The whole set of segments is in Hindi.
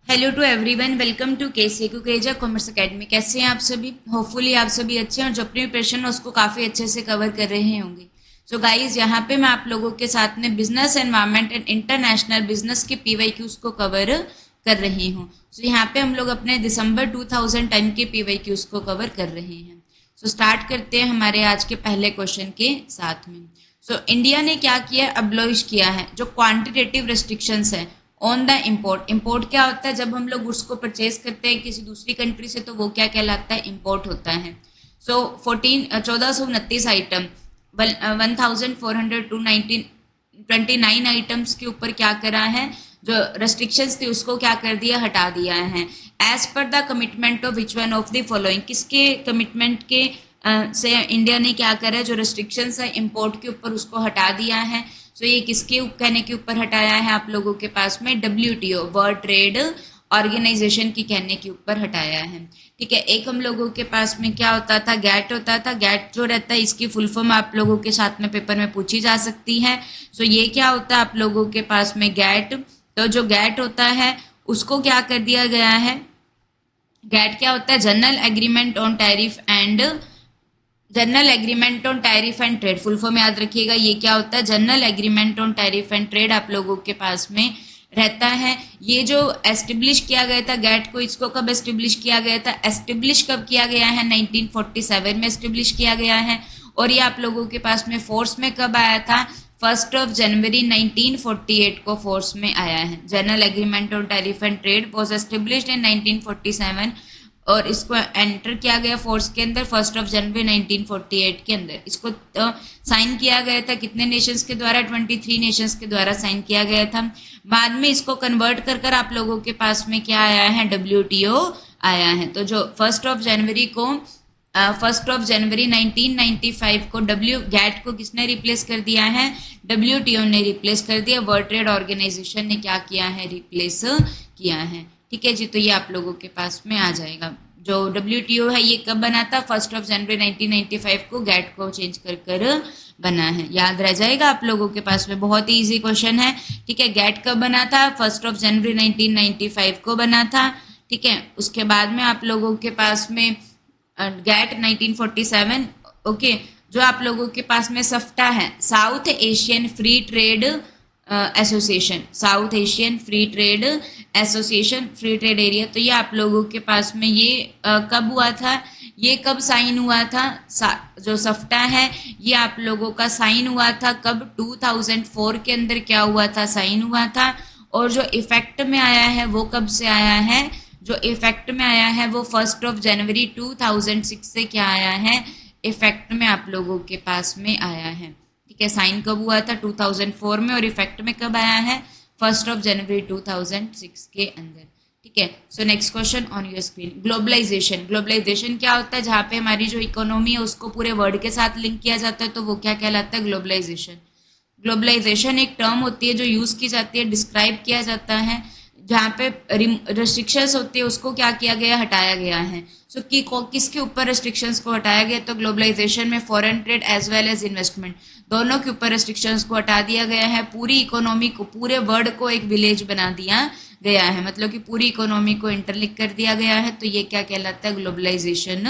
Hello to everyone, welcome to KC Kukeja commerce academy. कैसे हैं आप सभी? होपफुली आप सभी अच्छे हैं और जो अपनी प्रिपरेशन है उसको काफ़ी अच्छे से कवर कर रहे होंगे। सो गाइस, यहाँ पे मैं आप लोगों के साथ में business environment and international business के पीवाईक्यूज को कवर कर रही हूँ। सो यहाँ पे हम लोग अपने दिसंबर 2010 के पीवाईक्यूज को कवर कर रहे हैं। सो स्टार्ट करते हैं हमारे आज के पहले क्वेश्चन के साथ में। सो इंडिया ने क्या किया? अब्लिश किया है जो क्वांटिटेटिव रेस्ट्रिक्शंस है ऑन द इम्पोर्ट। इम्पोर्ट क्या होता है? जब हम लोग गुड्स को परचेज करते हैं किसी दूसरी कंट्री से तो वो क्या कहलाता है? इम्पोर्ट होता है। सो 1429 आइटम 1400 टू 1929 आइटम्स के ऊपर क्या करा है? जो रेस्ट्रिक्शंस थी उसको क्या कर दिया? हटा दिया है। As per the commitment of which one of the following, किसके कमिटमेंट के से इंडिया ने क्या करा है? जो रेस्ट्रिक्शंस है इम्पोर्ट के ऊपर उसको हटा दिया है। सो ये किसके कहने के ऊपर हटाया है? आप लोगों के पास में WTO वर्ल्ड ट्रेड ऑर्गेनाइजेशन की कहने के ऊपर हटाया है। ठीक है, एक हम लोगों के पास में क्या होता था? गैट होता था। गैट जो रहता है इसकी फुल फॉर्म आप लोगों के साथ में पेपर में पूछी जा सकती है। सो ये क्या होता है आप लोगों के पास में? गैट। तो जो गैट होता है उसको क्या कर दिया गया है? गैट क्या होता है? General agreement on tariff and trade. Full form याद रखिएगा, ये क्या होता है? General agreement on tariff and trade आप लोगों के पास में रहता है। ये जो एस्टेब्लिश किया गया था गैट को, इसको कब एस्टेब्लिश किया गया था? एस्टेब्लिश कब किया गया है? 1947 में एस्टेब्लिश किया गया है। और ये आप लोगों के पास में फोर्स में कब आया था? 1 जनवरी 1948 को फोर्स में आया है। General agreement on tariff and trade was established in 1947 और इसको एंटर किया गया फोर्स के अंदर 1 जनवरी 1948 के अंदर। इसको साइन किया गया था कितने नेशंस के द्वारा? 23 नेशंस के द्वारा साइन किया गया था। बाद में इसको कन्वर्ट कर आप लोगों के पास में क्या आया है? WTO आया है। तो जो 1 जनवरी 1995 को गैट को किसने रिप्लेस कर दिया है? WTO ने रिप्लेस कर दिया। वर्ल्ड ट्रेड ऑर्गेनाइजेशन ने क्या किया है? रिप्लेस किया है। ठीक है जी, तो ये आप लोगों के पास में आ जाएगा। जो WTO है ये कब बना था? 1 जनवरी 1995 को गैट को चेंज कर बना है। याद रह जाएगा आप लोगों के पास में, बहुत ही इजी क्वेश्चन है। ठीक है, गैट कब बना था? 1 जनवरी 1995 को बना था। ठीक है, उसके बाद में आप लोगों के पास में गैट 1947। ओके, जो आप लोगों के पास में सफ्टा है, south Asian free trade association, south Asian free trade association, free trade area. तो ये आप लोगों के पास में ये कब हुआ था? ये कब साइन हुआ था? जो सफ्टा है ये आप लोगों का साइन हुआ था कब? 2004 के अंदर क्या हुआ था? साइन हुआ था। और जो इफेक्ट में आया है वो कब से आया है? जो इफेक्ट में आया है वो 1 जनवरी 2006 से क्या आया है? इफेक्ट में आप लोगों के पास में आया है। ठीक है, साइन कब हुआ था? 2004 में। और इफेक्ट में कब आया है? 1 जनवरी 2006 के अंदर। ठीक है, so next question on your screen. Globalization. Globalization क्या होता है? जहाँ पे हमारी जो इकोनॉमी है उसको पूरे वर्ल्ड के साथ लिंक किया जाता है तो वो क्या कहलाता है? ग्लोबलाइजेशन। ग्लोबलाइजेशन एक टर्म होती है जो यूज की जाती है, डिस्क्राइब किया जाता है जहाँ पे रेस्ट्रिक्शंस होती है उसको क्या किया गया? हटाया गया है। सो किसके ऊपर रेस्ट्रिक्शंस को हटाया गया? तो ग्लोबलाइजेशन में foreign trade as well as investment दोनों के ऊपर रेस्ट्रिक्शंस को हटा दिया गया है। पूरी इकोनॉमी को, पूरे वर्ल्ड को एक विलेज बना दिया गया है, मतलब कि पूरी इकोनॉमी को इंटरलिंक कर दिया गया है। तो ये क्या कहलाता है? ग्लोबलाइजेशन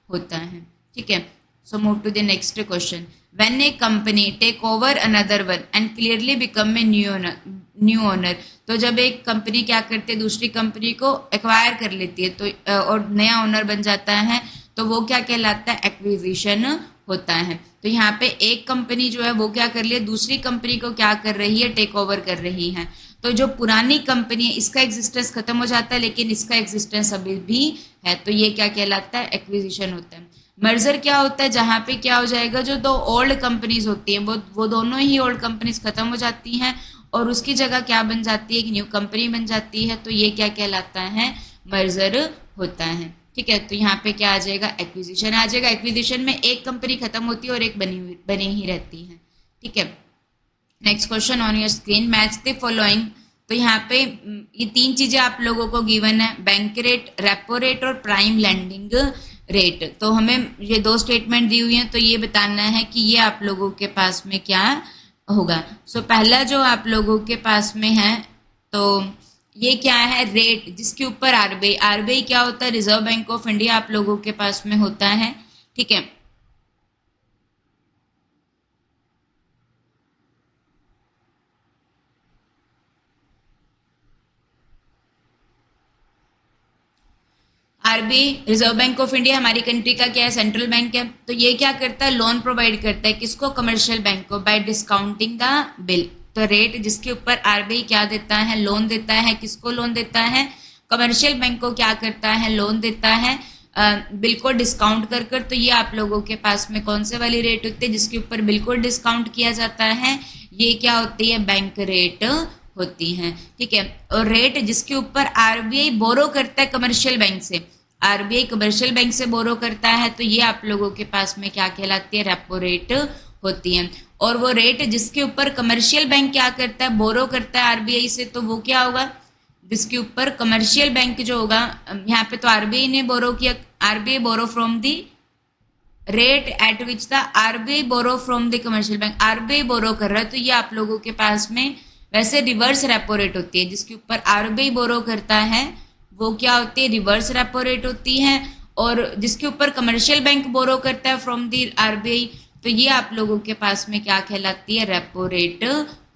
होता है। ठीक है, so move to the next question. When a company take over another one and clearly become a new owner. तो जब एक कंपनी क्या करती है? दूसरी कंपनी को एक्वायर कर लेती है तो और नया ओनर बन जाता है तो वो क्या कहलाता है? एक्विजिशन होता है। तो यहाँ पे एक कंपनी जो है वो क्या कर रही है? दूसरी कंपनी को क्या कर रही है? टेक ओवर कर रही है। तो जो पुरानी कंपनी है इसका एग्जिस्टेंस खत्म हो जाता है लेकिन इसका एग्जिस्टेंस अभी भी है, तो ये क्या कहलाता है? एक्विजिशन होता है। मर्जर क्या होता है? जहाँ पे क्या हो जाएगा? जो दो ओल्ड कंपनीज होती हैं वो दोनों ही ओल्ड कंपनीज खत्म हो जाती हैं और उसकी जगह क्या बन जाती है? एक न्यू कंपनी बन जाती है। तो ये क्या कहलाता है? मर्जर होता है। ठीक है, तो यहाँ पे क्या आ जाएगा? एक्विजिशन आ जाएगा। एक्विजिशन में एक कंपनी खत्म होती है और एक बनी ही रहती है। ठीक है, next question on your screen. Match the following. तो यहाँ पे ये तीन चीजें आप लोगों को गिवन है, बैंक रेट, रेपो रेट और प्राइम लैंडिंग रेट। तो हमें ये दो स्टेटमेंट दी हुई हैं तो ये बताना है कि ये आप लोगों के पास में क्या होगा। सो पहला जो आप लोगों के पास में है तो ये क्या है, रेट जिसके ऊपर आरबीआई, आरबीआई क्या होता है, रिजर्व बैंक ऑफ इंडिया आप लोगों के पास में होता है, ठीक है। RBI reserve bank of India हमारी कंट्री का क्या है, सेंट्रल बैंक है। तो ये क्या करता है, लोन प्रोवाइड करता है किसको, कमर्शियल बैंक को, बाय डिस्काउंटिंग द बिल। तो रेट जिसके ऊपर आरबीआई क्या देता है, लोन देता है, किसको लोन देता है, कमर्शियल बैंक को क्या करता है, लोन देता है बिल को डिस्काउंट कर कर। तो ये आप लोगों के पास में कौन से वाली रेट होती है, जिसके ऊपर बिल को डिस्काउंट किया जाता है, ये क्या होती है, बैंक रेट होती है, ठीक है। और रेट जिसके ऊपर आरबीआई बोरो करता है कमर्शियल बैंक से, आरबीआई कमर्शियल बैंक से बोरो करता है, तो ये आप लोगों के पास में क्या कहलाती है, रेपो रेट होती है। और वो रेट जिसके ऊपर कमर्शियल बैंक क्या करता है, बोरो करता है आरबीआई से, तो वो क्या होगा, जिसके ऊपर कमर्शियल बैंक जो होगा, यहाँ पे तो आरबीआई ने बोरो किया, RBI borrow from the rate at which the RBI borrow from the commercial bank, RBI borrow कर रहा है, तो ये आप लोगों के पास में वैसे रिवर्स रेपो रेट होती है। जिसके ऊपर आरबीआई बोरो करता है वो क्या होती है, रिवर्स रेपो रेट होती है। और जिसके ऊपर कमर्शियल बैंक बोरो करता है फ्रॉम दी आरबीआई, तो ये आप लोगों के पास में क्या कहलाती है, रेपो रेट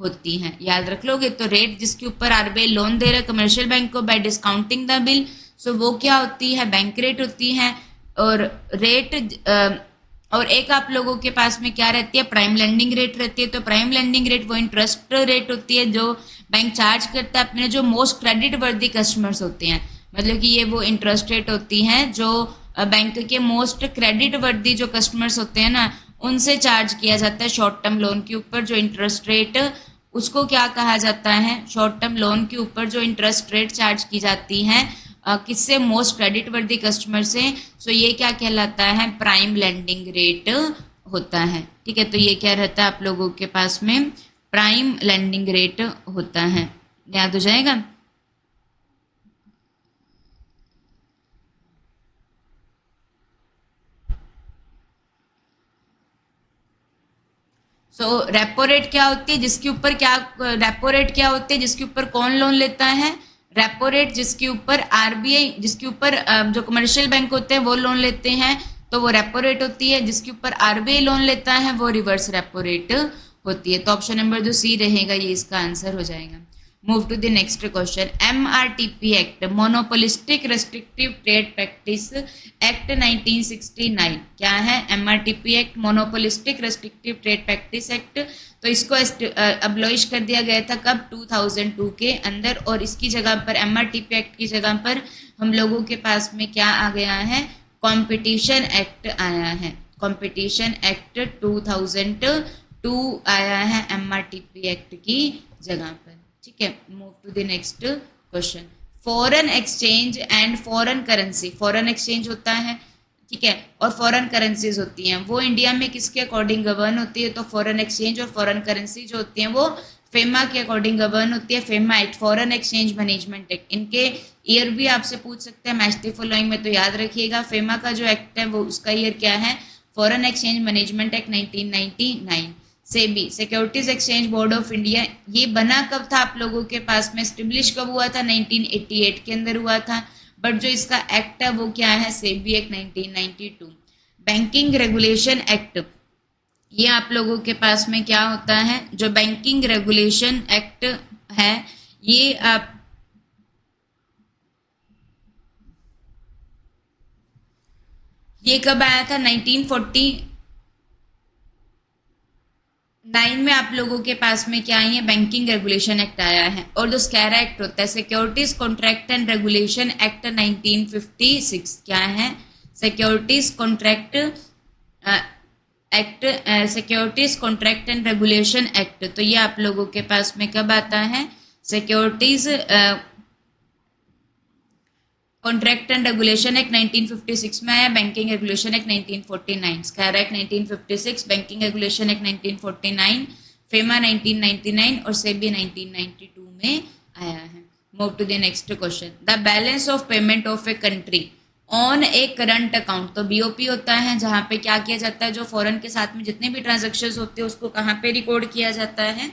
होती है, याद रख लोगे। तो रेट जिसके ऊपर आरबीआई लोन दे रहा है कमर्शियल बैंक को बाय डिस्काउंटिंग द बिल, सो वो क्या होती है, बैंक रेट होती है। और रेट और एक आप लोगों के पास में क्या रहती है, प्राइम लेंडिंग रेट रहती है। तो प्राइम लेंडिंग रेट वो इंटरेस्ट रेट होती है जो बैंक चार्ज करता है अपने जो मोस्ट क्रेडिट वर्दी कस्टमर्स होते हैं, मतलब कि ये वो इंटरेस्ट रेट होती हैं जो बैंक के मोस्ट क्रेडिट वर्दी जो कस्टमर्स होते हैं ना, उनसे चार्ज किया जाता है शॉर्ट टर्म लोन के ऊपर जो इंटरेस्ट रेट, उसको क्या कहा जाता है, शॉर्ट टर्म लोन के ऊपर जो इंटरेस्ट रेट चार्ज की जाती है किससे, मोस्ट क्रेडिट वर्दी कस्टमर से, सो ये क्या कहलाता है, प्राइम लेंडिंग रेट होता है, ठीक है। तो ये क्या रहता है आप लोगों के पास में, प्राइम लेंडिंग रेट होता है, याद हो जाएगा। सो रेपो रेट क्या होती है, जिसके ऊपर क्या, रेपो रेट क्या होती है जिसके ऊपर कौन लोन लेता है, रेपो रेट जिसके ऊपर आरबीआई, जिसके ऊपर जो कमर्शियल बैंक होते हैं वो लोन लेते हैं, तो वो रेपो रेट होती है। जिसके ऊपर आरबीआई लोन लेता है वो रिवर्स रेपो रेट होती है। तो ऑप्शन नंबर जो सी रहेगा ये इसका आंसर हो जाएगा। Move to the next question, MRTP act, monopolistic restrictive trade practice act 1969 क्या है, MRTP act, monopolistic restrictive trade practice act. तो इसको अब्लॉइश कर दिया गया था कब, 2002 के अंदर। और इसकी जगह पर, एमआरटीपी एक्ट की जगह पर हम लोगों के पास में क्या आ गया है, कंपटीशन एक्ट आया है, कंपटीशन एक्ट 2002 आया है एमआरटीपी एक्ट की जगह पर, ठीक है। Move to the next question, foreign exchange and foreign currency, foreign exchange होता है, ठीक है, और फॉरेन करेंसीज होती हैं, वो इंडिया में किसके अकॉर्डिंग गवर्न होती है, तो फॉरेन एक्सचेंज और फॉरेन करेंसी जो होती हैं वो फेमा के अकॉर्डिंग गवर्न होती है, FEMA act, foreign exchange management act. इनके ईयर भी आपसे पूछ सकते हैं मैच द फॉलोइंग में, तो याद रखिएगा फेमा का जो एक्ट है वो उसका ईयर क्या है, foreign exchange management act 1999। SEBI, securities exchange board of India, ये बना कब था आप लोगों के पास में, स्टेब्लिश कब हुआ था, 1988 के अंदर हुआ था, बट जो इसका एक्ट है वो क्या है, SEBI act 1992। Banking regulation act, ये आप लोगों के पास में क्या होता है, जो बैंकिंग रेगुलेशन एक्ट है ये आप ये कब आया था, 1949 में आप लोगों के पास में क्या आई है, बैंकिंग रेगुलेशन एक्ट आया है। और जो स्कैरा एक्ट होता है, securities contract and regulation act 1956 क्या है, securities contract act, securities contract and regulation act. तो ये आप लोगों के पास में कब आता है, securities contract and regulation act 1956 में आया, banking regulation act 1949, SCRA act 1956, banking regulation act 1949, FEMA 1999 और सेबी 1992 में आया है। Move to the next question, the balance of payment of a country on a current account, तो बीओपी होता है जहाँ पे क्या किया जाता है, जो फॉरेन के साथ में जितने भी ट्रांजेक्शन होते हैं उसको कहाँ पे रिकॉर्ड किया जाता है,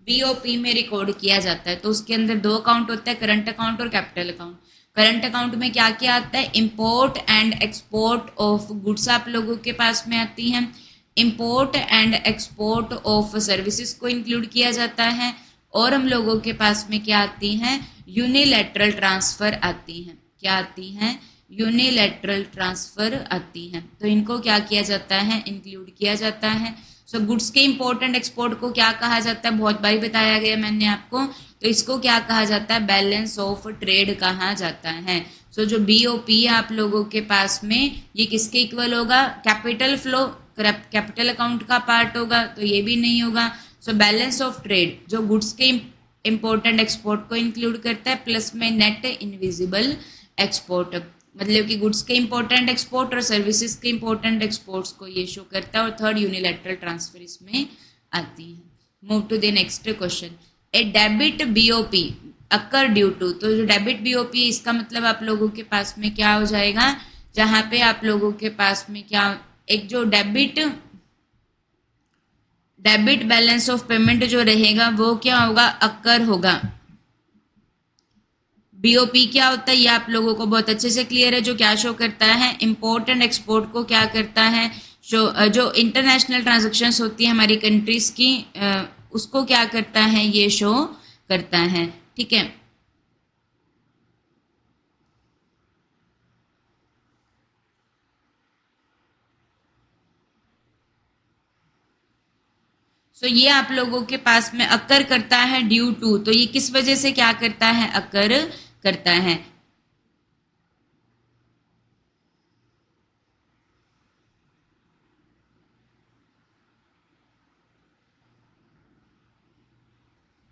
बीओपी में रिकॉर्ड किया जाता है। तो उसके अंदर दो अकाउंट होता है, करंट अकाउंट और कैपिटल अकाउंट। करंट अकाउंट में क्या क्या आता है, import and export of goods आप लोगों के पास में आती हैं, import and export of services को इंक्लूड किया जाता है, और हम लोगों के पास में क्या आती हैं, यूनिलैटरल ट्रांसफर आती हैं। क्या आती हैं, यूनिलैटरल ट्रांसफर आती हैं। तो इनको क्या किया जाता है, इंक्लूड किया जाता है। सो गुड्स के इंपोर्ट एंड एक्सपोर्ट को क्या कहा जाता है, बहुत बारी बताया गया मैंने आपको। तो इसको क्या कहा जाता है, बैलेंस ऑफ ट्रेड कहा जाता है। सो जो बीओपी है आप लोगों के पास में, ये किसके इक्वल होगा, कैपिटल फ्लो, कैपिटल अकाउंट का पार्ट होगा, तो ये भी नहीं होगा। सो बैलेंस ऑफ ट्रेड जो गुड्स के इंपोर्ट एंड एक्सपोर्ट को इंक्लूड करता है, प्लस में नेट इनविजिबल एक्सपोर्ट, मतलब कि गुड्स के इंपोर्टेंट एक्सपोर्ट और सर्विसेज के इंपोर्टेंट एक्सपोर्ट्स को ये शो करता है। और थर्ड यूनिलैटरल ट्रांसफर इसमें आती है। Move to the next question, a debit BOP occur due to. तो जो डेबिट बीओपी इसका मतलब आप लोगों के पास में क्या हो जाएगा, जहां पे आप लोगों के पास में क्या, एक जो डेबिट बैलेंस ऑफ पेमेंट जो रहेगा वो क्या होगा, अकर होगा। बीओपी क्या होता है ये आप लोगों को बहुत अच्छे से क्लियर है। जो क्या शो करता है, इंपोर्ट एंड एक्सपोर्ट को क्या करता है, जो इंटरनेशनल ट्रांजैक्शंस होती है हमारी कंट्रीज की, उसको क्या करता है, ये शो करता है। ठीक है, सो ये आप लोगों के पास में अकर करता है ड्यू टू। तो ये किस वजह से क्या करता है, अकर करता है।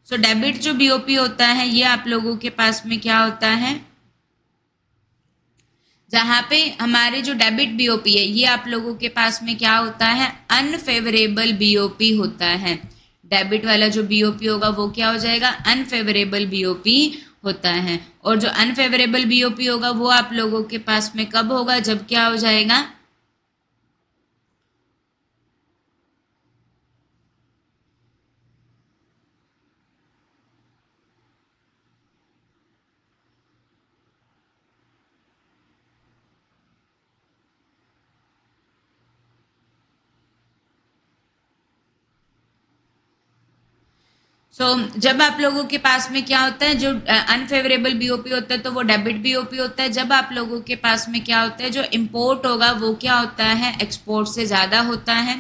सो डेबिट जो बीओपी होता है ये आप लोगों के पास में क्या होता है, जहां पे हमारे जो डेबिट बीओपी है ये आप लोगों के पास में क्या होता है, अनफेवरेबल बीओपी होता है। डेबिट वाला जो बीओपी होगा वो क्या हो जाएगा, अनफेवरेबल बीओपी होता है। और जो अनफेवरेबल बीओपी होगा वो आप लोगों के पास में कब होगा, जब क्या हो जाएगा, जब आप लोगों के पास में क्या होता है, जो अनफेवरेबल बीओपी होता है तो वो डेबिट बीओपी होता है। जब आप लोगों के पास में क्या होता है, जो इम्पोर्ट होगा वो क्या होता है, एक्सपोर्ट से ज़्यादा होता है।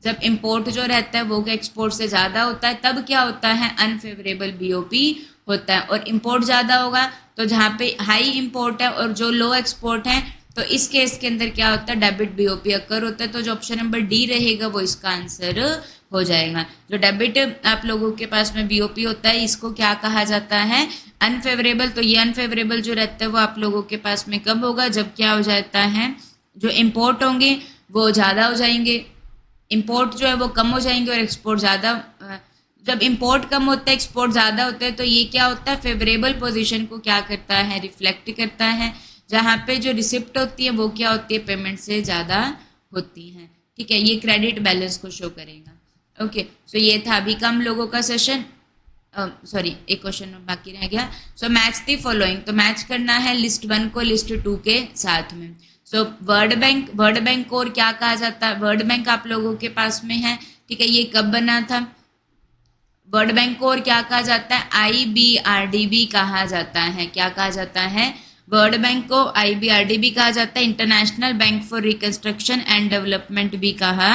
जब इम्पोर्ट जो रहता है वो एक्सपोर्ट से ज़्यादा होता है, तब क्या होता है, अनफेवरेबल बीओपी होता है। और इम्पोर्ट ज़्यादा होगा तो जहाँ पे हाई इम्पोर्ट है और जो लो एक्सपोर्ट है, तो इस केस के अंदर क्या होता है, डेबिट बीओपी अकर होता है। तो जो ऑप्शन नंबर डी रहेगा वो इसका आंसर हो जाएगा। जो डेबिट आप लोगों के पास में बीओपी होता है इसको क्या कहा जाता है, अनफेवरेबल। तो ये अनफेवरेबल जो रहता है वो आप लोगों के पास में कब होगा, जब क्या हो जाता है, जो इम्पोर्ट होंगे वो ज़्यादा हो जाएंगे, इम्पोर्ट जो है वो कम हो जाएंगे और एक्सपोर्ट ज़्यादा। जब इम्पोर्ट कम होता है एक्सपोर्ट ज़्यादा होता है तो ये क्या होता है, फेवरेबल पोजीशन को क्या करता है, रिफ्लेक्ट करता है। जहाँ पे जो रिसिप्ट होती है वो क्या होती है, पेमेंट से ज़्यादा होती है। ठीक है, ये क्रेडिट बैलेंस को शो करेगा। ओके, सो ये था अभी का हम लोगों का सेशन। सॉरी, एक क्वेश्चन बाकी रह गया। सो मैच द फॉलोइंग, तो मैच करना है लिस्ट 1 को लिस्ट 2 के साथ में। सो वर्ल्ड बैंक को और क्या कहा जाता है, वर्ल्ड बैंक आप लोगों के पास में है। ठीक है, ये कब बना था, वर्ल्ड बैंक को और क्या कहा जाता है, IBRDB कहा जाता है। क्या कहा जाता है, वर्ल्ड बैंक को IBRDB कहा जाता है, international bank for reconstruction and development भी कहा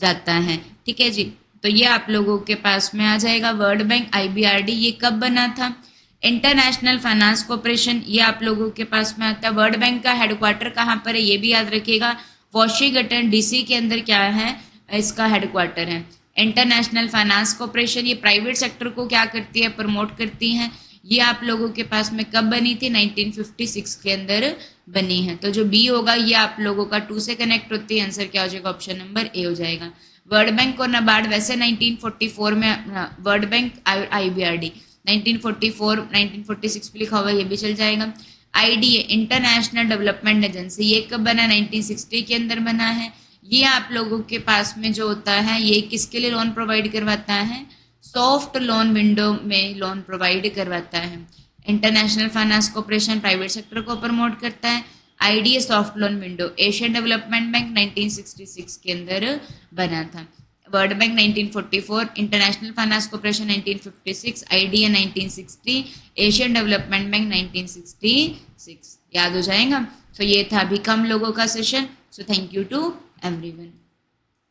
जाता है। ठीक है जी, तो ये आप लोगों के पास में आ जाएगा। वर्ल्ड बैंक, IBRD ये कब बना था, इंटरनेशनल फाइनेंस कॉर्पोरेशन ये आप लोगों के पास में आता है। वर्ल्ड बैंक का हेडक्वार्टर कहाँ पर है ये भी याद रखिएगा, वॉशिंगटन DC के अंदर क्या है, इसका हेडक्वार्टर है। इंटरनेशनल फाइनेंस कॉर्पोरेशन ये प्राइवेट सेक्टर को क्या करती है, प्रमोट करती है। ये आप लोगों के पास में कब बनी थी, 1956 के अंदर बनी है। तो जो बी होगा ये आप लोगों का 2 से कनेक्ट होती है, आंसर क्या हो जाएगा, ऑप्शन नंबर ए हो जाएगा। वर्ल्ड बैंक और नाबार्ड वैसे 1944 में, वर्ल्ड बैंक IBRD 1944 1946 पे लिखा हुआ ये भी चल जाएगा। IDA इंटरनेशनल डेवलपमेंट एजेंसी ये कब बना, 1960 के अंदर बना है। ये आप लोगों के पास में जो होता है ये किसके लिए लोन प्रोवाइड करवाता है, सॉफ्ट लोन विंडो में लोन प्रोवाइड करवाता है। International finance corporation private sector को प्रमोट करता है। IDA soft loan window Asian development bank 1966 के अंदर बना था। World bank 1944, international finance corporation 1956, IDA 1960, Asian development bank 1966। याद हो जाएगा। तो ये था अभी कम लोगों का session. So thank you to everyone.